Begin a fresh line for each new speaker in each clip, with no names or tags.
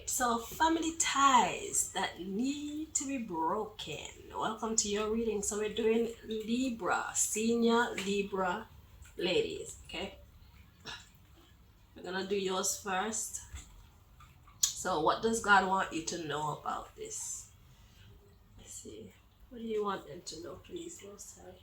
So, family ties that need to be broken. Welcome to your reading. So, we're doing Libra, senior Libra ladies. Okay, we're gonna do yours first. So, what does God want you to know about this? Let's see. What do you want them to know, please, Most High?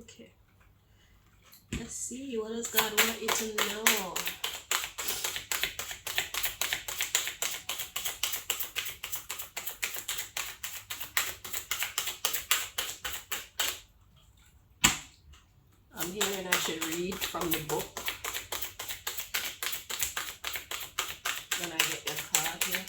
Okay, let's see. What does God want you to know? I'm hearing I should read from the book when I get your card here.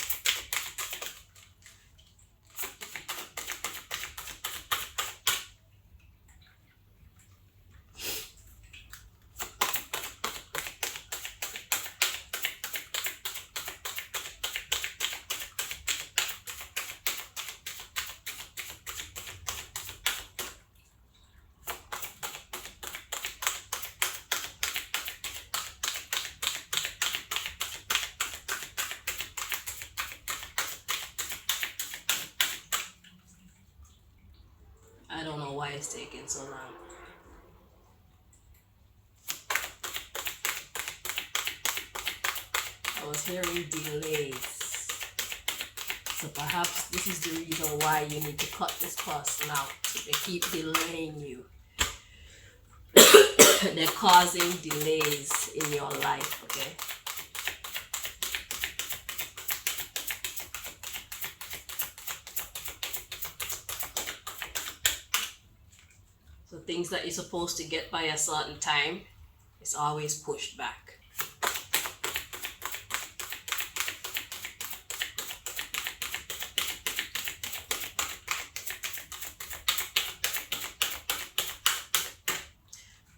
I don't know why it's taking so long. I was hearing delays. So perhaps this is the reason why you need to cut this person out. They keep delaying you. They're causing delays in your life, okay? So things that you're supposed to get by a certain time, it's always pushed back.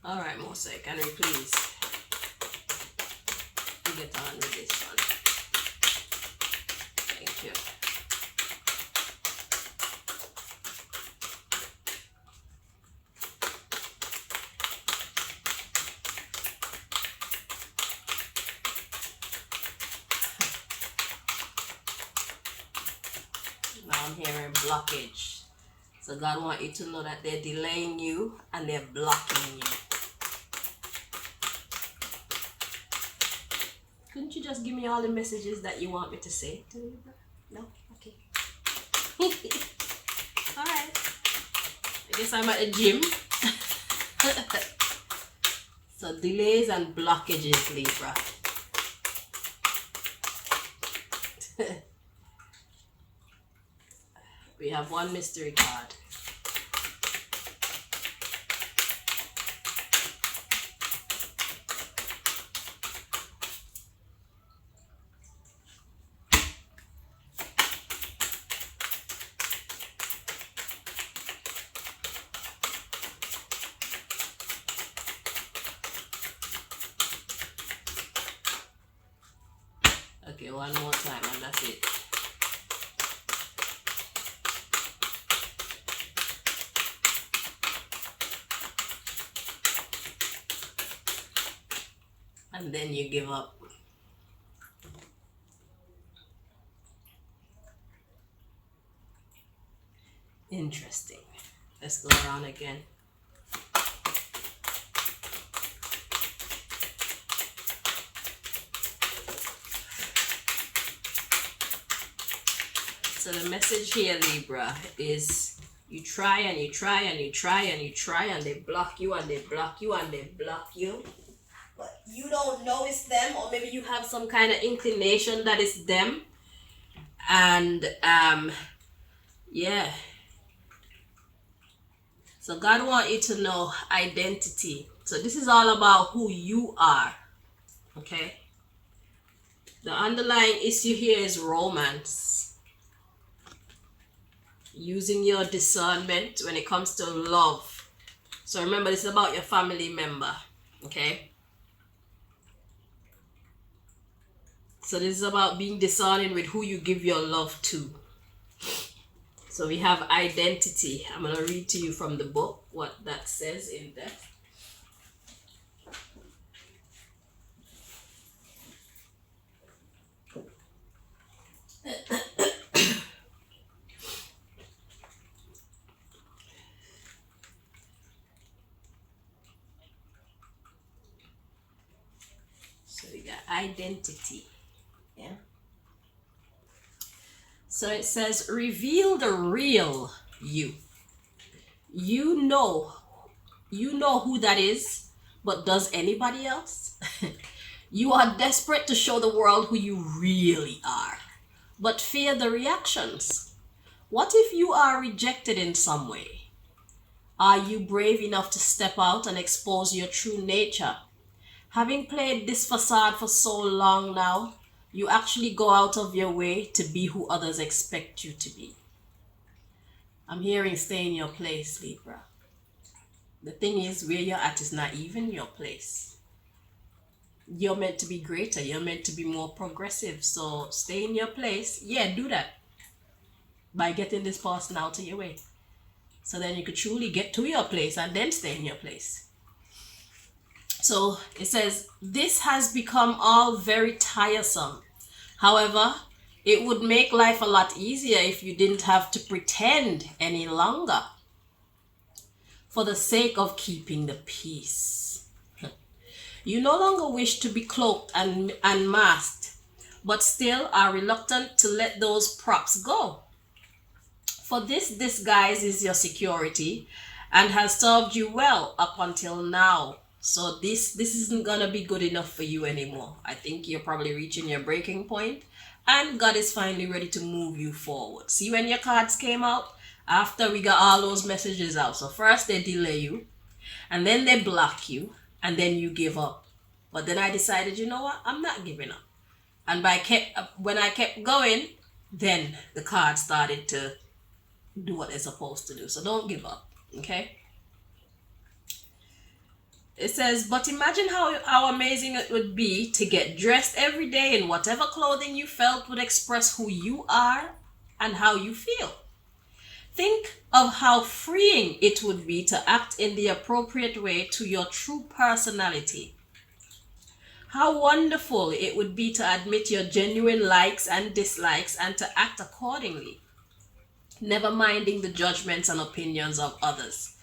Alright, Mosaic, can we please get on with this one? Thank you. Now I'm hearing blockage. So God wants you to know that they're delaying you and they're blocking you. Couldn't you just give me all the messages that you want me to say to you? No? Okay. Alright. I guess I'm at the gym. So delays and blockages, Libra. We have one mystery card. Okay, one more time and that's it. And then you give up. Interesting. Let's go around again. So the message here, Libra, is you try and you try and you try and you try and they block you and they block you and they block you. But you don't know it's them, or maybe you have some kind of inclination that it's them. And yeah. So God wants you to know identity. So this is all about who you are. Okay? The underlying issue here is romance. Using your discernment when it comes to love. So remember, this is about your family member. Okay? So this is about being discerning with who you give your love to. So we have identity. I'm going to read to you from the book what that says in there. So we got identity. Yeah. So it says, reveal the real you. You know who that is, but does anybody else? You are desperate to show the world who you really are, but fear the reactions. What if you are rejected in some way? Are you brave enough to step out and expose your true nature? Having played this facade for so long now, you actually go out of your way to be who others expect you to be. I'm hearing stay in your place, Libra. The thing is, where you're at is not even your place. You're meant to be greater. You're meant to be more progressive. So stay in your place. Yeah, do that. By getting this person out of your way. So then you could truly get to your place and then stay in your place. So it says, this has become all very tiresome. However, it would make life a lot easier if you didn't have to pretend any longer. For the sake of keeping the peace. You no longer wish to be cloaked and masked, but still are reluctant to let those props go. For this disguise is your security and has served you well up until now. So this isn't gonna be good enough for you anymore. I think you're probably reaching your breaking point and God is finally ready to move you forward. See, when your cards came out, after we got all those messages out. So first they delay you, and then they block you, and then you give up. But then I decided, you know what? I'm not giving up. And when I kept going, then the cards started to do what they're supposed to do. So don't give up, okay? It says, but imagine how amazing it would be to get dressed every day in whatever clothing you felt would express who you are and how you feel. Think of how freeing it would be to act in the appropriate way to your true personality. How wonderful it would be to admit your genuine likes and dislikes and to act accordingly, never minding the judgments and opinions of others.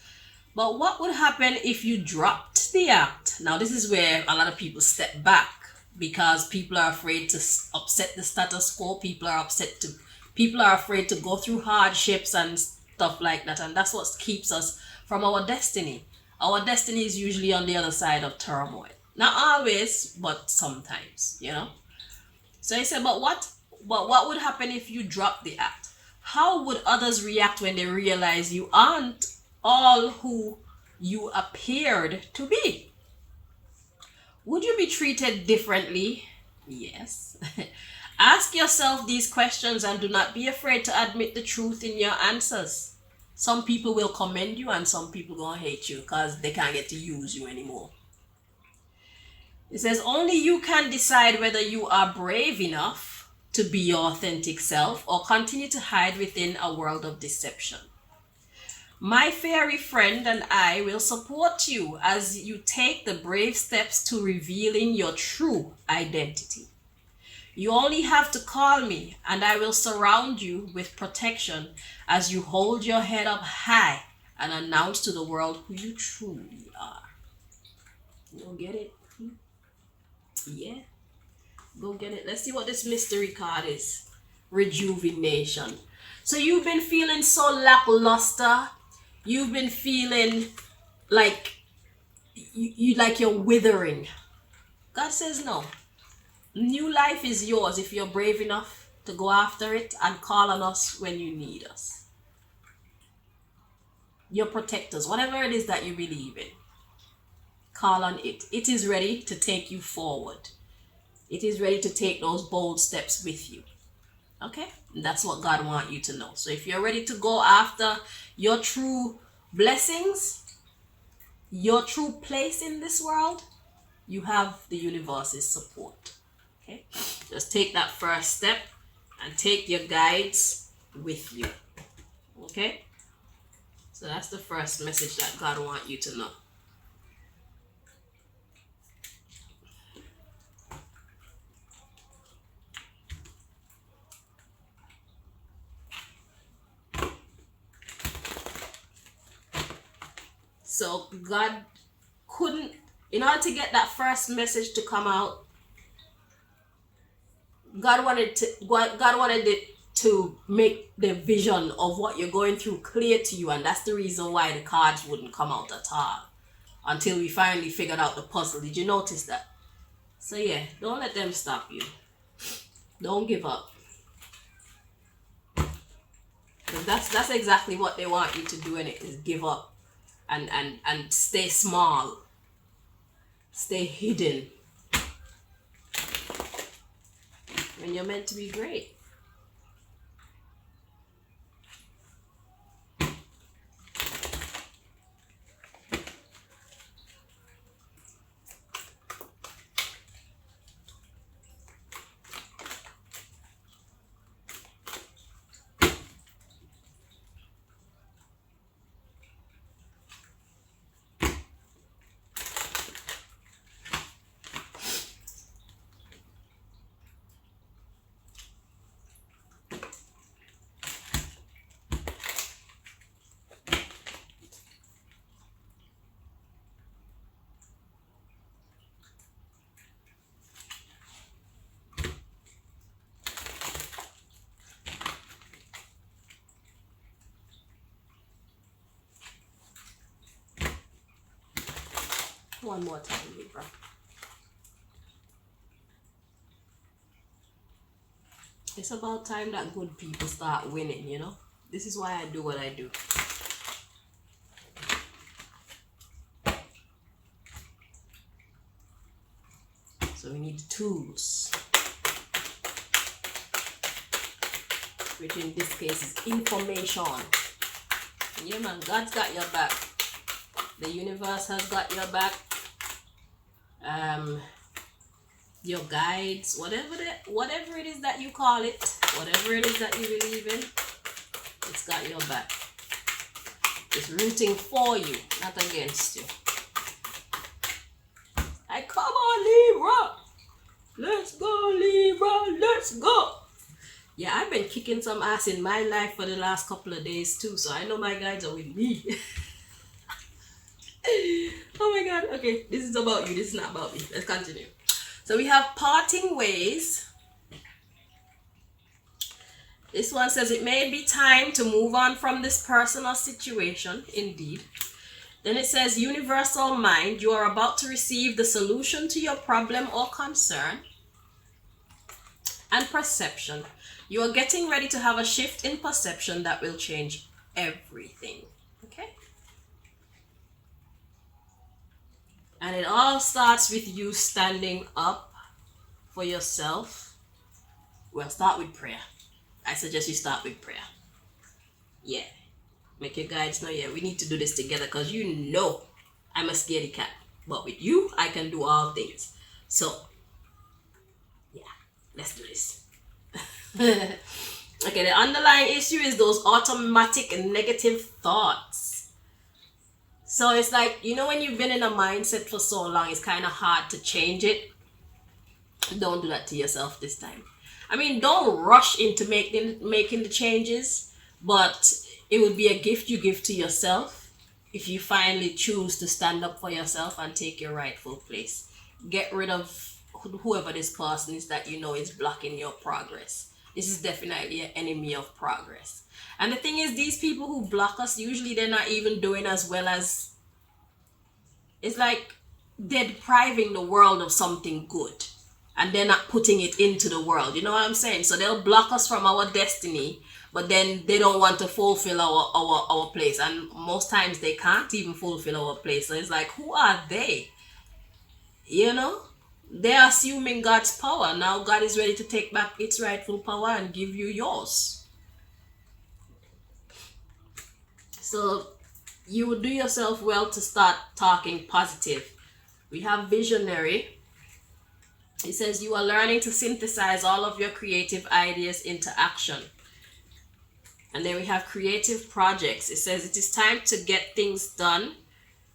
But what would happen if you dropped the act? Now, this is where a lot of people step back because people are afraid to upset the status quo. People are afraid to go through hardships and stuff like that. And that's what keeps us from our destiny. Our destiny is usually on the other side of turmoil. Not always, but sometimes, you know. So he said, but what would happen if you drop the act? How would others react when they realize you aren't all who you appeared to be? Would you be treated differently? Yes. Ask yourself these questions and do not be afraid to admit the truth in your answers. Some people will commend you and some people gonna hate you because they can't get to use you anymore. It says only you can decide whether you are brave enough to be your authentic self or continue to hide within a world of deception. My fairy friend and I will support you as you take the brave steps to revealing your true identity. You only have to call me and I will surround you with protection as you hold your head up high and announce to the world who you truly are. You don't get it? Yeah. Go get it. Let's see what this mystery card is. Rejuvenation. So you've been feeling so lackluster. You've been feeling like you're withering. God says no. New life is yours if you're brave enough to go after it and call on us when you need us. Your protectors, whatever it is that you believe in, call on it. It is ready to take you forward. It is ready to take those bold steps with you. Okay? That's what God wants you to know. So if you're ready to go after your true blessings, your true place in this world, you have the universe's support. Okay? Just take that first step and take your guides with you. Okay? So that's the first message that God wants you to know. So God couldn't, in order to get that first message to come out, God wanted it to make the vision of what you're going through clear to you, and that's the reason why the cards wouldn't come out at all until we finally figured out the puzzle. Did you notice that? So yeah, don't let them stop you. Don't give up. Because that's exactly what they want you to do, in it is give up and stay small. Stay hidden. When you're meant to be great. One more time, Libra. It's about time that good people start winning, you know? This is why I do what I do. So we need tools, which in this case is information. Yeah, man, God's got your back. The universe has got your back. Your guides, whatever it is that you call it, whatever it is that you believe in, it's got your back. It's rooting for you, not against you. Come on, Libra. Let's go, Libra. Let's go. Yeah, I've been kicking some ass in my life for the last couple of days too, so I know my guides are with me. Oh my God. Okay, this is about you. This is not about me. Let's continue. So we have parting ways. This one says it may be time to move on from this person or situation. Indeed. Then it says universal mind. You are about to receive the solution to your problem or concern. And perception. You are getting ready to have a shift in perception that will change everything. Okay? And it all starts with you standing up for yourself. Well, start with prayer. I suggest you start with prayer. Yeah. Make your guides know, yeah, we need to do this together because you know I'm a scaredy cat. But with you, I can do all things. So, yeah, let's do this. Okay, the underlying issue is those automatic negative thoughts. So it's like, you know, when you've been in a mindset for so long, it's kind of hard to change it. Don't do that to yourself this time. I mean, don't rush into making the changes, but it would be a gift you give to yourself if you finally choose to stand up for yourself and take your rightful place. Get rid of whoever this person is that you know is blocking your progress. This is definitely an enemy of progress. And the thing is, these people who block us, usually they're not even doing as well as, it's like they're depriving the world of something good and they're not putting it into the world. You know what I'm saying? So they'll block us from our destiny, but then they don't want to fulfill our place. And most times they can't even fulfill our place. So it's like, who are they? You know? They're assuming God's power. Now God is ready to take back its rightful power and give you yours. So you would do yourself well to start talking positive. We have visionary. It says you are learning to synthesize all of your creative ideas into action. And then we have creative projects. It says it is time to get things done.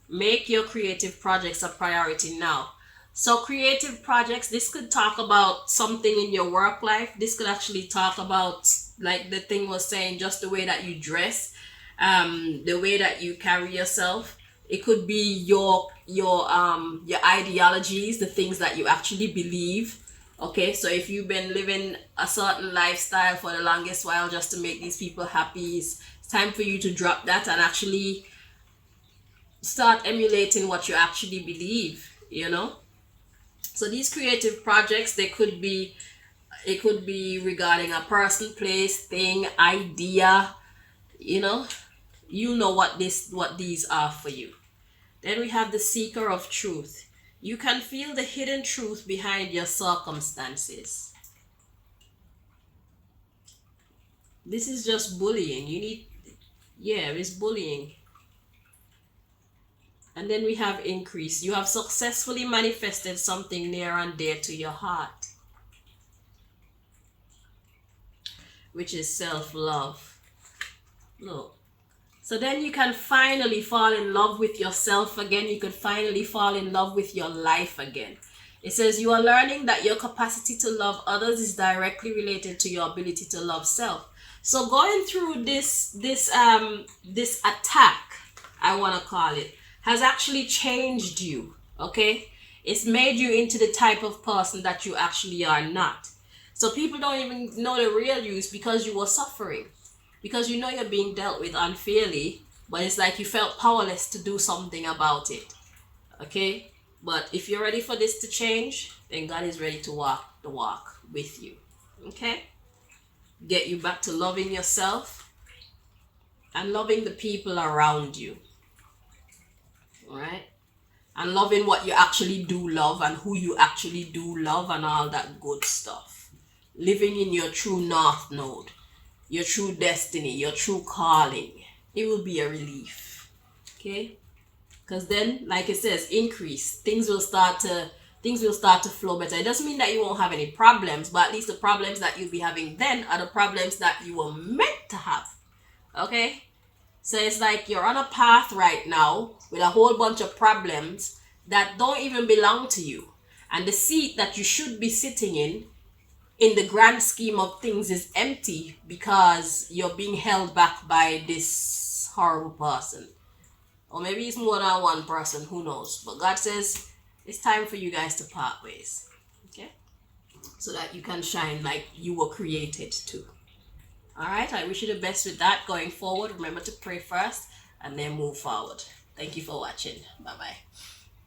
Make your creative projects a priority now. So creative projects, this could talk about something in your work life. This could actually talk about, like the thing was saying, just the way that you dress, the way that you carry yourself. It could be your ideologies, the things that you actually believe. Okay, so if you've been living a certain lifestyle for the longest while just to make these people happy, it's time for you to drop that and actually start emulating what you actually believe, you know. So these creative projects, it could be regarding a person, place, thing, idea, you know. You know what these are for you. Then we have the seeker of truth. You can feel the hidden truth behind your circumstances. This is just bullying. It's bullying. And then we have increase. You have successfully manifested something near and dear to your heart, which is self-love. Look. So then you can finally fall in love with yourself again. You could finally fall in love with your life again. It says you are learning that your capacity to love others is directly related to your ability to love self. So going through this attack, I want to call it, has actually changed you. Okay? It's made you into the type of person that you actually are not. So people don't even know the real you because you were suffering. Because you know you're being dealt with unfairly, but it's like you felt powerless to do something about it. Okay? But if you're ready for this to change, then God is ready to walk the walk with you. Okay? Get you back to loving yourself and loving the people around you. Alright? And loving what you actually do love and who you actually do love and all that good stuff. Living in your true north node. Your true destiny, your true calling. It will be a relief. Okay? Because then, like it says, increase. Things will start to flow better. It doesn't mean that you won't have any problems, but at least the problems that you'll be having then are the problems that you were meant to have. Okay? So it's like you're on a path right now with a whole bunch of problems that don't even belong to you. And the seat that you should be sitting in the grand scheme of things, is empty because you're being held back by this horrible person. Or maybe it's more than one person, who knows. But God says it's time for you guys to part ways. Okay? So that you can shine like you were created to. Alright, I wish you the best with that going forward. Remember to pray first and then move forward. Thank you for watching. Bye-bye.